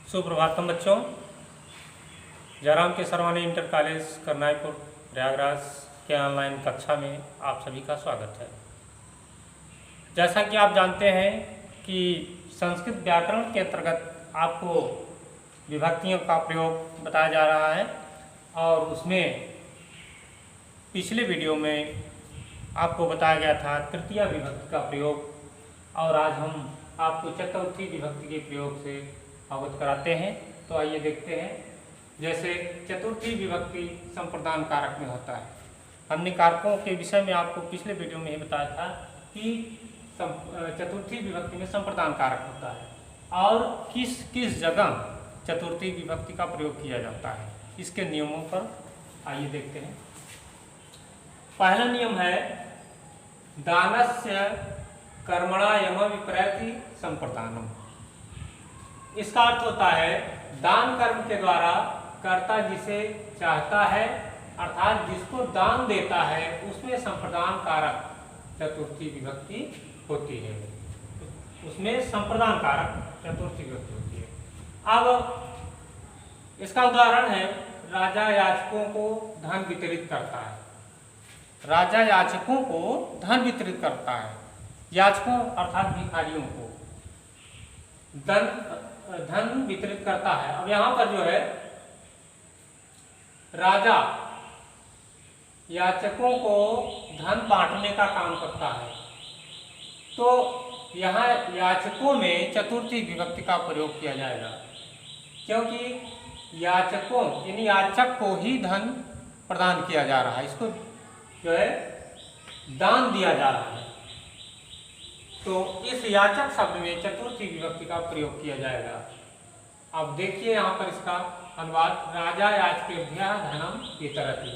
सुप्रभातम बच्चों। जयराम के सरवानी inter college Karnaipur Prayagraj के ऑनलाइन कक्षा में आप सभी का स्वागत है। जैसा कि आप जानते हैं कि संस्कृत व्याकरण के अंतर्गत आपको विभक्तियों का प्रयोग बताया जा रहा है और उसमें पिछले वीडियो में आपको बताया गया था तृतीया विभक्ति का प्रयोग, और आज हम आपको चतुर्थी विभक्ति के प्रयोग से अवगत कराते हैं। तो आइए देखते हैं। जैसे चतुर्थी विभक्ति संप्रदान कारक में होता है। हमने कारकों के विषय में आपको पिछले वीडियो में ही बताया था कि चतुर्थी विभक्ति में संप्रदान कारक होता है और किस किस जगह चतुर्थी विभक्ति का प्रयोग किया जाता है। इसके नियमों पर आइए देखते हैं। पहला नियम है दानस्य कर्मणा यम विप्रयति संप्रदानम। इसका अर्थ होता है दान कर्म के द्वारा कर्ता जिसे चाहता है अर्थात जिसको दान देता है उसमें संप्रदान कारक चतुर्थी विभक्ति होती है। उसमें संप्रदान कारक चतुर्थी विभक्ति होती है। अब इसका उदाहरण है राजा याचकों को धन वितरित करता है। राजा याचकों को धन वितरित करता है। याचकों अर्थात भिखारियों को धन वितरित करता है। अब यहां पर जो है राजा याचकों को धन बांटने का काम करता है, तो यहाँ याचकों में चतुर्थी विभक्ति का प्रयोग किया जाएगा, क्योंकि याचकों यानी याचक को ही धन प्रदान किया जा रहा है। इसको जो है दान दिया जा रहा है, तो इस याचक शब्द में चतुर्थी विभक्ति का प्रयोग किया जाएगा। अब देखिए यहाँ पर इसका अनुवाद राजा याचकेभ्यः धनम वितरति,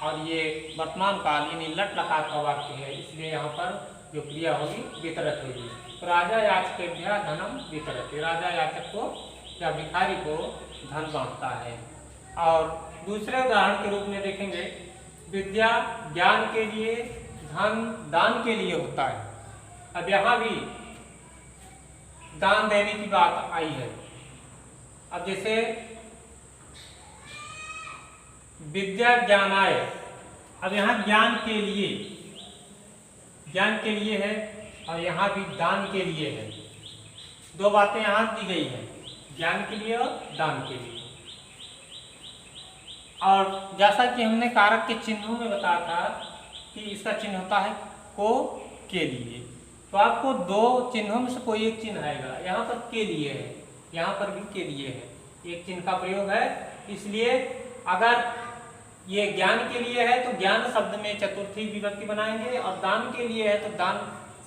और ये वर्तमान काल यानी लट लकार का वाक्य है, इसलिए यहाँ पर जो क्रिया होगी वितरत होगी। तो राजा याचकेभ्यः धनम वितरति, राजा याचक को या भिखारी को धन बांटता है। और दूसरे उदाहरण के रूप में देखेंगे विद्या ज्ञान के लिए धन दान के लिए होता है। अब यहाँ भी दान देने की बात आई है। अब जैसे विद्या ज्ञानाय, अब यहाँ ज्ञान के लिए है और यहाँ भी दान के लिए है। दो बातें यहाँ दी गई है, ज्ञान के लिए और दान के लिए। और जैसा कि हमने कारक के चिन्हों में बताया था कि इसका चिन्ह होता है को के लिए, तो आपको दो चिन्हों में से कोई एक चिन्ह आएगा। यहाँ पर के लिए है, यहाँ पर भी के लिए है, एक चिन्ह का प्रयोग है। इसलिए अगर ये ज्ञान के लिए है तो ज्ञान शब्द में चतुर्थी विभक्ति बनाएंगे, और दान के लिए है तो दान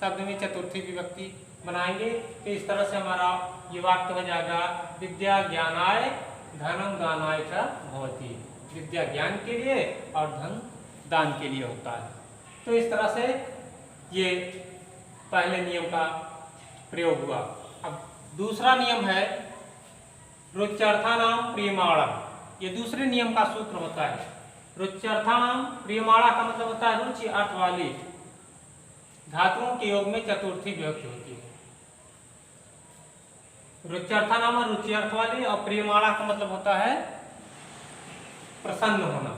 शब्द में चतुर्थी विभक्ति बनाएंगे। तो इस तरह से हमारा ये वाक्य हो जाएगा विद्या ज्ञानाय धनम दानाय च भवति। विद्या ज्ञान के लिए और धन दान के लिए होता है। तो इस तरह से ये पहले नियम का प्रयोग हुआ। अब दूसरा नियम है रुच्यर्थानाम प्रियमाणम। ये दूसरे नियम का सूत्र होता है। रुच्यर्थानाम प्रियमाणा का मतलब होता है रुचि अर्थ वाली धातुओं के योग में चतुर्थी विभक्ति होती है। रुच्यर्थानाम रुचि अर्थ वाली, और प्रियमाणा का मतलब होता है प्रसन्न होना।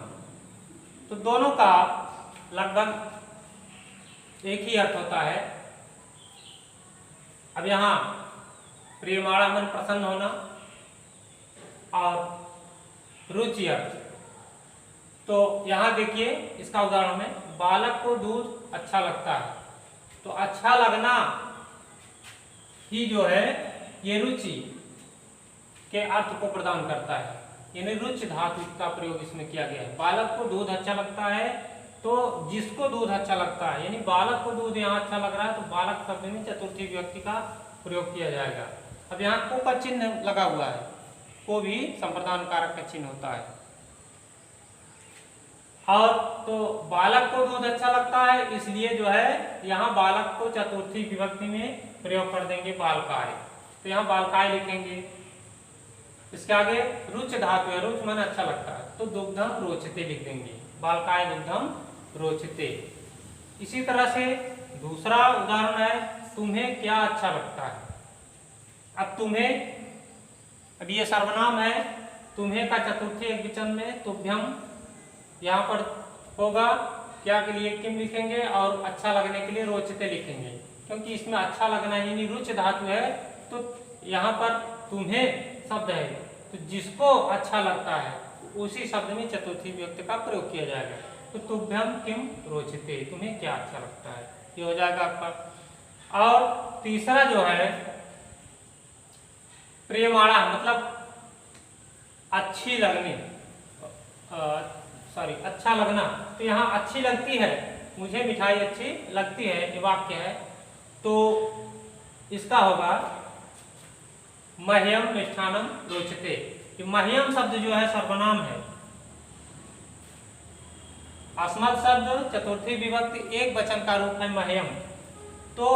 तो दोनों का लगभग एक ही अर्थ होता है। अब यहाँ प्रियमाणा मन प्रसन्न होना और रुचि अर्थ, तो यहाँ देखिए इसका उदाहरण है बालक को दूध अच्छा लगता है। तो अच्छा लगना ही जो है ये रुचि के अर्थ को प्रदान करता है, यानी रुचि धातु का प्रयोग इसमें किया गया है। बालक को दूध अच्छा लगता है, तो जिसको दूध अच्छा लगता है यानी बालक को दूध यहाँ अच्छा लग रहा है, तो बालक शब्द में चतुर्थी विभक्ति का प्रयोग किया जाएगा। अब यहाँ को का चिन्ह लगा हुआ है, को भी संप्रदान कारक का चिन्ह होता है। और तो बालक को दूध अच्छा लगता है, इसलिए जो है यहाँ बालक को चतुर्थी विभक्ति में प्रयोग कर देंगे बालकाय। तो यहाँ बालकाय लिखेंगे। इसके आगे रुच धातु है, रुच मन अच्छा लगता है, तो दुग्धम रोचते लिख देंगे, बालकाय दुग्धम रोचते। इसी तरह से दूसरा उदाहरण है तुम्हें क्या अच्छा लगता है। अब तुम्हें अब ये सर्वनाम है, तुम्हें का चतुर्थी एकवचन में तुभ्यम यहाँ पर होगा, क्या के लिए किम लिखेंगे और अच्छा लगने के लिए रोचते लिखेंगे, क्योंकि इसमें अच्छा लगना यानी रुच धातु है, तो यहाँ पर तुम्हें शब्द है, तो जिसको अच्छा लगता है उसी शब्द में चतुर्थी विभक्ति का प्रयोग किया जाएगा। तो तुभ्यम किम रोचते, तुम्हें क्या अच्छा लगता है, ये हो जाएगा आपका। और तीसरा जो है प्रेमाणा, मतलब अच्छी लगनी, सॉरी अच्छा लगना, तो यहाँ अच्छी लगती है, मुझे मिठाई अच्छी लगती है, ये वाक्य है, तो इसका होगा मह्यम मिष्ठानम रोचते। कि मह्यम शब्द जो है सर्वनाम है, अस्मत् शब्द चतुर्थी विभक्ति एक वचन का रूप है मह्यम, तो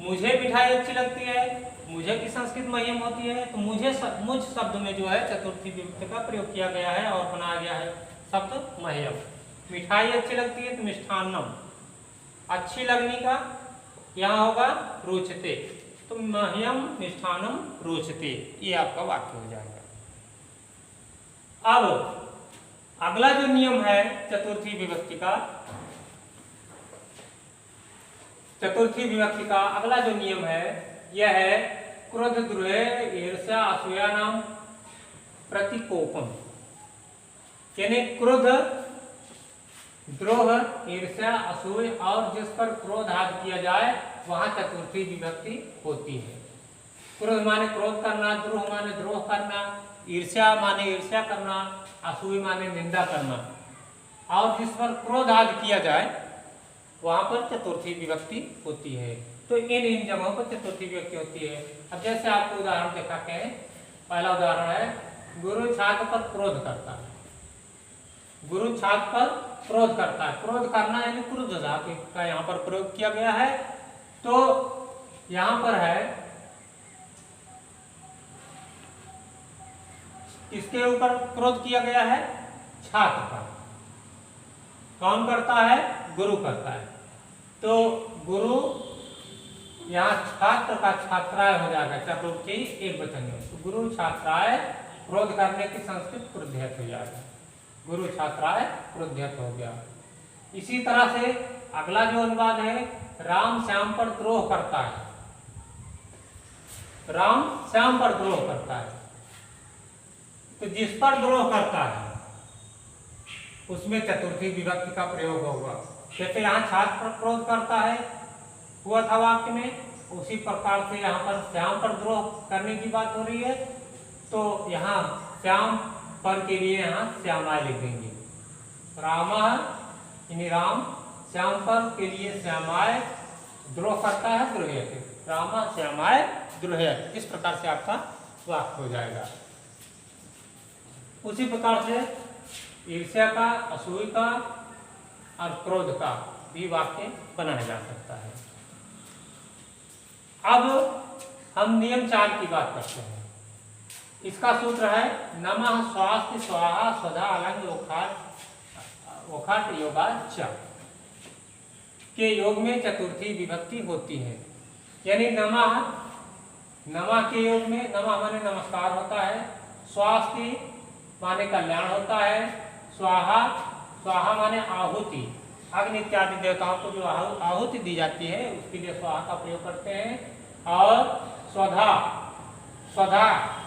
मुझे मिठाई अच्छी लगती है, मुझे की संस्कृत मह्यम होती है, तो मुझ शब्द में जो है चतुर्थी विभक्ति का प्रयोग किया गया है और बनाया गया है शब्द मह्यम। मिठाई अच्छी लगती है तो मिष्ठान्नम, अच्छी लगने का यहाँ होगा रोचते, तो मह्यम मिष्ठान्नम रोचते, ये आपका वाक्य हो जाएगा। अब अगला जो नियम है चतुर्थी विभक्ति का, अगला जो नियम है यह है क्रोध द्रोह ईर्ष्या असूया नाम प्रतिकोपम, यानी क्रोध द्रोह ईर्ष्या असूय और जिस पर क्रोध आदि किया जाए वहां चतुर्थी विभक्ति होती है। क्रोध माने क्रोध करना, द्रोह माने द्रोह करना, ईर्ष्या माने ईर्ष्या करना, असूय माने निंदा करना, और जिस पर क्रोध आदि किया जाए वहां पर चतुर्थी विभक्ति होती है। तो इन जगहों पर चतुर्थी विभक्ति होती है। अब जैसे आपको उदाहरण दिखाते हैं, पहला उदाहरण है गुरु छात्र पर क्रोध करता है, गुरु छात्र पर क्रोध करता है, क्रोध करना यानी क्रोध धातु का यहाँ पर प्रयोग किया गया है। तो यहाँ पर है किसके ऊपर क्रोध किया गया है, छात्र पर, कौन करता है, गुरु करता है, तो गुरु यहाँ छात्र का छात्राय हो जाएगा चतुर्थी एक वचन में, तो गुरु छात्राय क्रोध करने की संस्कृत क्रोध्यत हो जाएगा, गुरु छात्राय क्रोध्यत हो गया। इसी तरह से अगला जो अनुवाद है राम श्याम पर द्रोह करता है, राम श्याम पर द्रोह करता है, तो जिस पर द्रोह करता है उसमें चतुर्थी विभक्ति का प्रयोग होगा। जैसे यहाँ छात्र पर क्रोध करता है हुआ था वाक्य में, उसी प्रकार से यहाँ पर श्याम पर द्रोह करने की बात हो रही है, तो यहाँ श्याम पर के लिए यहाँ श्यामाय लिख देंगे, रामा यानी राम श्याम पर के लिए श्यामाय द्रोह करता है द्रोह्यते, रामा श्यामाय द्रोह्यते, इस प्रकार से आपका वाक्य हो जाएगा। उसी प्रकार से ईर्ष्या का, असूय का और क्रोध का भी वाक्य बनाया जा सकता है। अब हम नियम 4 की बात करते हैं। इसका सूत्र है नमः स्वास्थ्य स्वाहा स्वधा अलंग वखाट योगाच के योग में चतुर्थी विभक्ति होती है। यानी नमः के योग में नमः माने नमस्कार होता है, स्वास्थ्य माने कल्याण होता है, स्वाहा माने आहुति, अग्नि इत्यादि देवताओं को जो आहुति दी जाती है उसके लिए स्वाहा का प्रयोग करते हैं, और स्वधा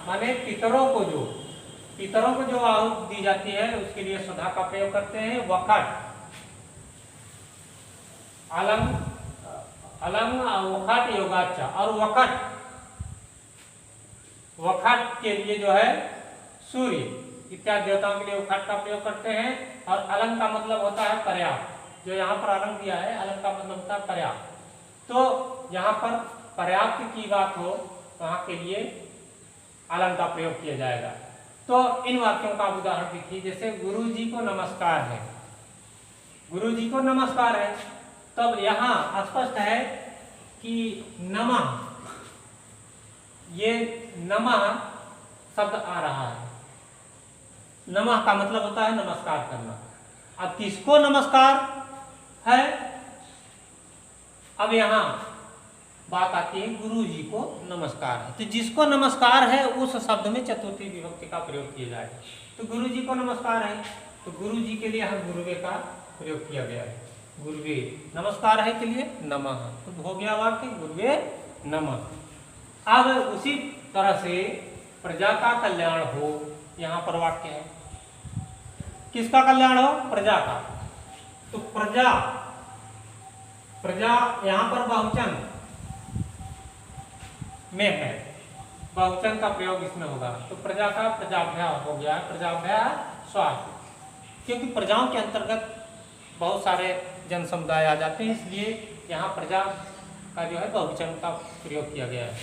माने पितरों को जो आहुति दी जाती है उसके लिए स्वधा का प्रयोग करते हैं। वखट अलंग वखट योगाचा, और वखट के लिए जो है सूर्य इत्यादि देवताओं के लिए वखट का प्रयोग करते हैं। और अलंग का मतलब होता है पर्याप्त, जो यहाँ पर अलंग दिया है अलंग का मतलब होता है पर्याप्त, तो यहाँ पर पर्याप्त की बात हो वहाँ के लिए अलंग का प्रयोग किया जाएगा। तो इन वाक्यों का उदाहरण देखिए, जैसे गुरु जी को नमस्कार है, गुरु जी को नमस्कार है, तब यहाँ स्पष्ट है कि नमः, ये नमः शब्द आ रहा है, नमः का मतलब होता है नमस्कार करना। अब किसको नमस्कार है, अब यहाँ बात आती है गुरु जी को नमस्कार है, तो जिसको नमस्कार है उस शब्द में चतुर्थी विभक्ति का प्रयोग किया जाएगा। तो गुरु जी को नमस्कार है, तो गुरु जी के लिए हम गुरुवे का प्रयोग किया गया है। गुरुवे नमस्कार है के लिए नमः, तो हो गया वाक्य गुरुवे नमः। अब उसी तरह से प्रजा का कल्याण हो, यहाँ पर वाक्य है किसका कल्याण हो? प्रजा का। तो प्रजा, प्रजा यहाँ पर बहुवचन में है, बहुवचन का प्रयोग इसमें होगा। तो प्रजा का प्रजाभ्या हो गया, प्रजाभ्या स्वास्थ्य, क्योंकि प्रजाओं के अंतर्गत बहुत सारे जन समुदाय आ जाते हैं, इसलिए यहाँ प्रजा का जो है बहुवचन का प्रयोग किया गया है।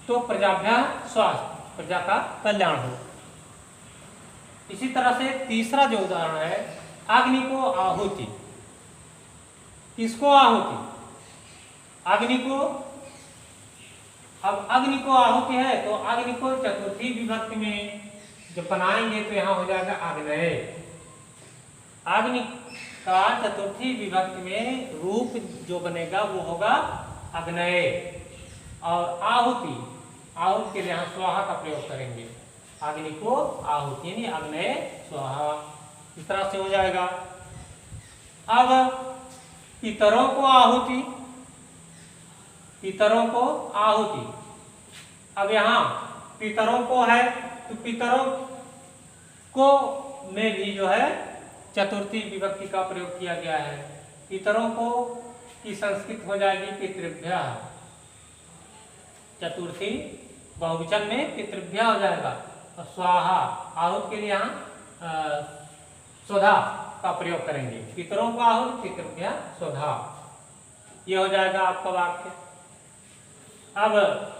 तो प्रजाभ्या स्वास्थ्य, प्रजा का कल्याण हो। इसी तरह से तीसरा जो उदाहरण है, अग्नि को आहुति। किसको आहुति? अग्नि को। अब अग्नि को आहुति है तो अग्नि को चतुर्थी विभक्ति में जब बनाएंगे तो यहाँ हो जाएगा आग्नेय। अग्नि का चतुर्थी विभक्ति में रूप जो बनेगा वो होगा आग्नेय। और आहुति, आहुति के लिए यहाँ स्वाहा का प्रयोग करेंगे। अग्नि को आहुति यानी आग्नेय स्वाहा, इस तरह से हो जाएगा। अब पितरों को आहुति, पितरों को आहुति। अब यहाँ पितरों को है तो पितरों को में भी जो है चतुर्थी विभक्ति का प्रयोग किया गया है। पितरों को की संस्कृत हो जाएगी पितृभ्या, चतुर्थी बहुवचन में पितृभ्या हो जाएगा। और स्वाहा आहुत के लिए यहाँ स्वधा का प्रयोग करेंगे। पितरों को आहुत, पितृभ्या स्वधा, ये हो जाएगा आपका वाक्य। अब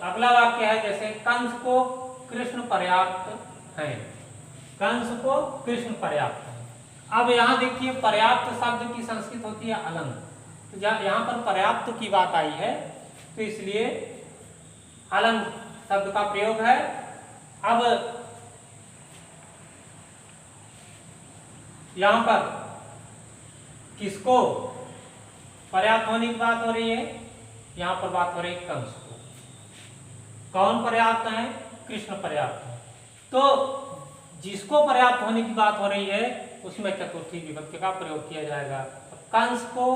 अगला वाक्य है जैसे कंस को कृष्ण पर्याप्त है, कंस को कृष्ण पर्याप्त है। अब यहाँ देखिए पर्याप्त शब्द की संस्कृत होती है अलंग, तो यहाँ पर पर्याप्त की बात आई है तो इसलिए अलंग शब्द का प्रयोग है। अब यहाँ पर किसको पर्याप्त होने की बात हो रही है? यहाँ पर बात हो रही है कंस को। कौन पर्याप्त है? कृष्ण पर्याप्त है। तो जिसको पर्याप्त होने की बात हो रही है उसमें चतुर्थी विभक्ति का प्रयोग किया जाएगा। कंस को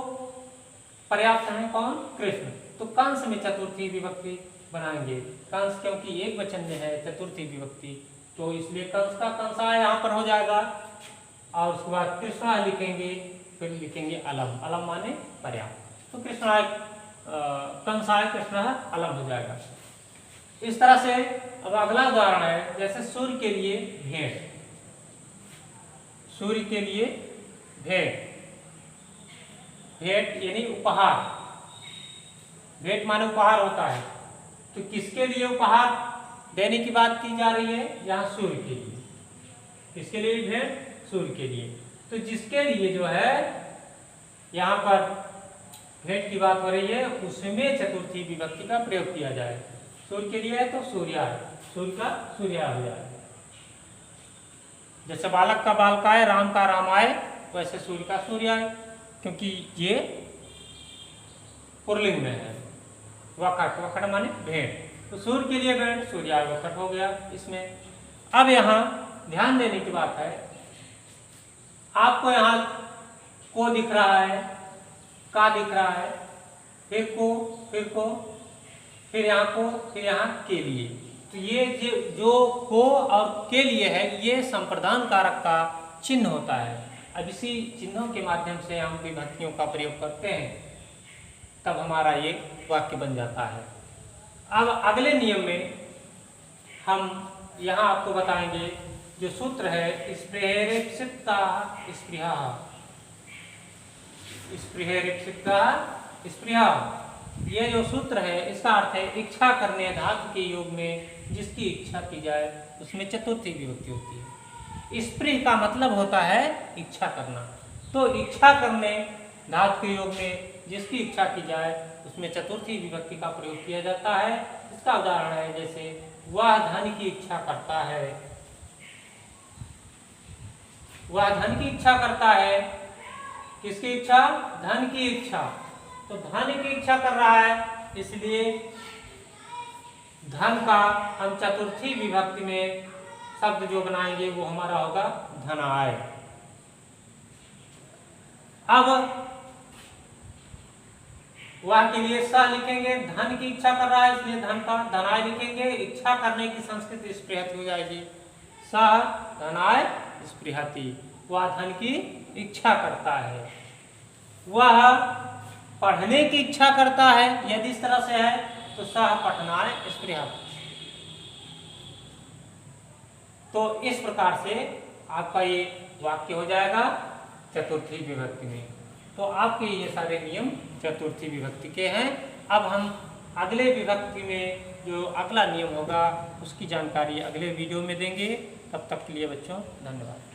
पर्याप्त है कौन? कृष्ण, तो कंस में चतुर्थी विभक्ति बनाएंगे। कंस क्योंकि एक वचन में है चतुर्थी विभक्ति, तो इसलिए कंस का कंसा यहाँ पर हो जाएगा। और उसके बाद कृष्णा लिखेंगे, फिर लिखेंगे अलम, अलम माने पर्याप्त। तो कृष्णा कंसाय कृष्णा अलम हो जाएगा। इस तरह से अब अगला उदाहरण है जैसे सूर्य के लिए भेंट, सूर्य के लिए भेंट, भेंट यानी उपहार, भेंट माने उपहार होता है। तो किसके लिए उपहार देने की बात की जा रही है? यहाँ सूर्य के लिए। किसके लिए भेंट? सूर्य के लिए। तो जिसके लिए जो है यहाँ पर भेंट की बात हो रही है उसमें चतुर्थी विभक्ति का प्रयोग किया जाए। सूर्य के लिए है तो सूर्याय, सूर्य का सूर्याय हो जाए। जैसे बालक का बालकाय, राम का रामाय, वैसे सूर्य का सूर्याय, क्योंकि ये पुल्लिंग में है। वखट, वखट माने भेंट, तो सूर्य के लिए भेंट, सूर्याय वखट हो गया इसमें। अब यहाँ ध्यान देने की बात है, आपको यहाँ को दिख रहा है, का दिख रहा है, फिर को, फिर को, फिर यहाँ को, फिर यहाँ के लिए। तो ये जो को और के लिए है ये संप्रदान कारक का चिन्ह होता है। अब इसी चिन्हों के माध्यम से हम विभक्तियों का प्रयोग करते हैं, तब हमारा ये वाक्य बन जाता है। अब अगले नियम में हम यहाँ आपको बताएंगे जो सूत्र है स्पृहेरेप्सिता स्पृहा, स्पृहेरेप्सिता स्पृहा, ये जो सूत्र है इसका अर्थ है इच्छा करने धातु के योग में जिसकी इच्छा की जाए उसमें चतुर्थी विभक्ति होती है। स्पृह का मतलब होता है इच्छा करना, तो इच्छा करने धातु के योग में जिसकी इच्छा की जाए उसमें चतुर्थी विभक्ति का प्रयोग किया जाता है। इसका उदाहरण है जैसे वह धन की इच्छा करता है, वह धन की इच्छा करता है। किसकी इच्छा? धन की इच्छा। तो धन की इच्छा कर रहा है, इसलिए धन का हम चतुर्थी विभक्ति में शब्द जो बनाएंगे वो हमारा होगा धनाय। अब वह के लिए स लिखेंगे, धन की इच्छा कर रहा है इसलिए धन का धनाय लिखेंगे। इच्छा करने की संस्कृत स्पृहति हो जाएगी, स धनाय स्पृहति, वह धन की इच्छा करता है। वह पढ़ने की इच्छा करता है, यदि इस तरह से है तो सह पठनाय स्पृहति। तो इस प्रकार से आपका ये वाक्य हो जाएगा चतुर्थी विभक्ति में। तो आपके ये सारे नियम चतुर्थी विभक्ति के हैं। अब हम अगले विभक्ति में जो अगला नियम होगा उसकी जानकारी अगले वीडियो में देंगे। तब तक के लिए बच्चों धन्यवाद।